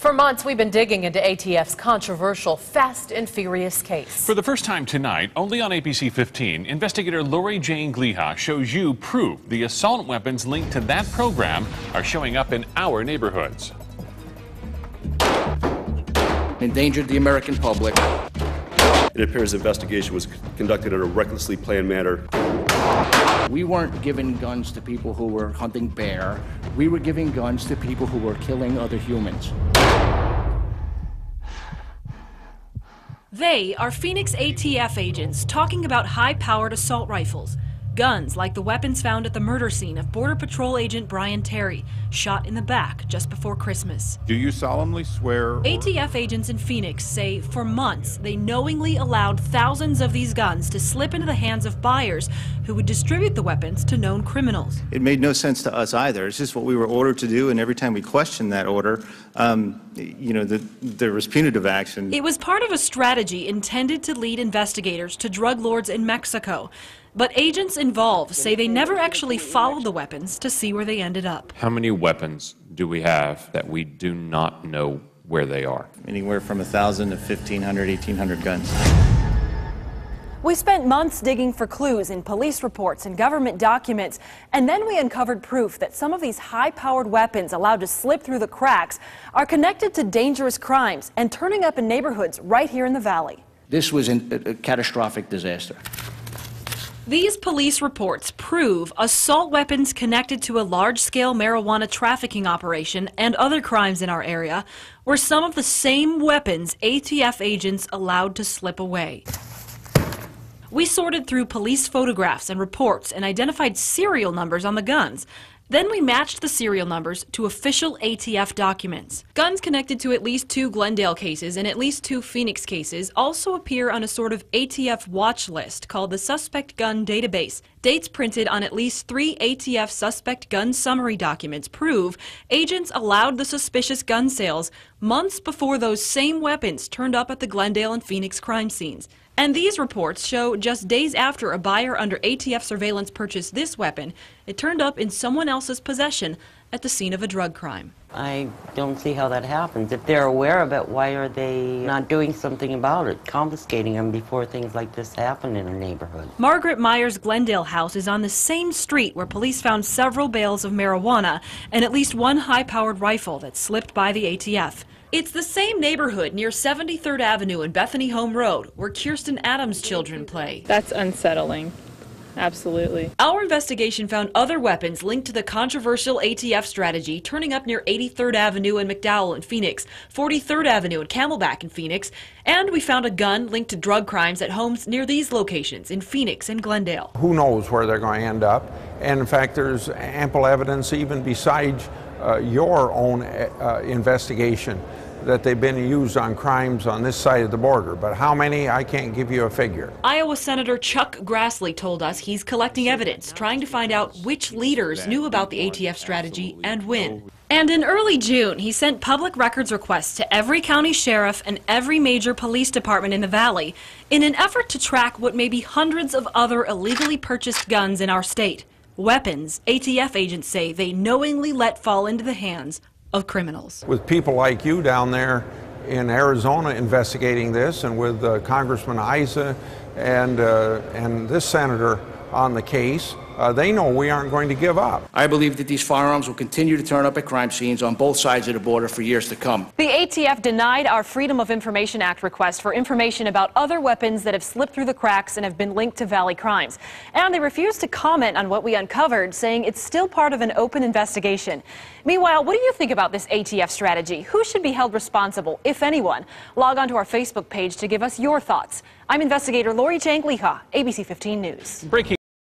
For months, we've been digging into ATF's controversial Fast and Furious case. For the first time tonight, only on ABC 15, investigator Lori Jane Gliha shows you proof the assault weapons linked to that program are showing up in our neighborhoods. Endangered the American public. It appears the investigation was conducted in a recklessly planned manner. We weren't giving guns to people who were hunting bear. We were giving guns to people who were killing other humans. They are Phoenix ATF agents talking about high-powered assault rifles. Guns like the weapons found at the murder scene of Border Patrol agent Brian Terry, shot in the back just before Christmas. Do you solemnly swear? ATF agents in Phoenix say for months they knowingly allowed thousands of these guns to slip into the hands of buyers who would distribute the weapons to known criminals. It made no sense to us either. It's just what we were ordered to do, and every time we questioned that order, there was punitive action. It was part of a strategy intended to lead investigators to drug lords in Mexico. But agents involved say they never actually followed the weapons to see where they ended up. How many weapons do we have that we do not know where they are? Anywhere from 1,000 to 1,500, 1,800 guns. We spent months digging for clues in police reports and government documents, and then we uncovered proof that some of these high-powered weapons allowed to slip through the cracks are connected to dangerous crimes and turning up in neighborhoods right here in the valley. This was a catastrophic disaster. These police reports prove assault weapons connected to a large-scale marijuana trafficking operation and other crimes in our area were some of the same weapons ATF agents allowed to slip away. We sorted through police photographs and reports and identified serial numbers on the guns. Then we matched the serial numbers to official ATF documents. Guns connected to at least 2 Glendale cases and at least 2 Phoenix cases also appear on a sort of ATF watch list called the Suspect Gun Database. Dates printed on at least 3 ATF suspect gun summary documents prove agents allowed the suspicious gun sales months before those same weapons turned up at the Glendale and Phoenix crime scenes. And these reports show just days after a buyer under ATF surveillance purchased this weapon, it turned up in someone else's possession at the scene of a drug crime. I don't see how that happens. If they're aware of it, why are they not doing something about it, confiscating them before things like this happen in a neighborhood? Margaret Meyer's Glendale house is on the same street where police found several bales of marijuana and at least 1 high-powered rifle that slipped by the ATF. It's the same neighborhood near 73rd Avenue and Bethany Home Road where Kirsten Adams' children play. That's unsettling. Absolutely. Our investigation found other weapons linked to the controversial ATF strategy turning up near 83rd Avenue and McDowell in Phoenix, 43rd Avenue and Camelback in Phoenix, and we found a gun linked to drug crimes at homes near these locations in Phoenix and Glendale. Who knows where they're going to end up? And in fact, there's ample evidence even besides your own investigation that they've been used on crimes on this side of the border. But how many, I can't give you a figure. Iowa Senator Chuck Grassley told us he's collecting evidence, trying to find out which leaders knew about the ATF strategy and when. And in early June, he sent public records requests to every county sheriff and every major police department in the valley in an effort to track what may be hundreds of other illegally purchased guns in our state. Weapons ATF agents say they knowingly let fall into the hands of criminals. With people like you down there in Arizona investigating this, and with Congressman Isa and this senator on the case, they know we aren't going to give up. I believe that these firearms will continue to turn up at crime scenes on both sides of the border for years to come. The ATF denied our Freedom of Information Act request for information about other weapons that have slipped through the cracks and have been linked to Valley crimes. And they refused to comment on what we uncovered, saying it's still part of an open investigation. Meanwhile, what do you think about this ATF strategy? Who should be held responsible, if anyone? Log on to our Facebook page to give us your thoughts. I'm investigator Lori Jane Gliha, ABC 15 News. Breaking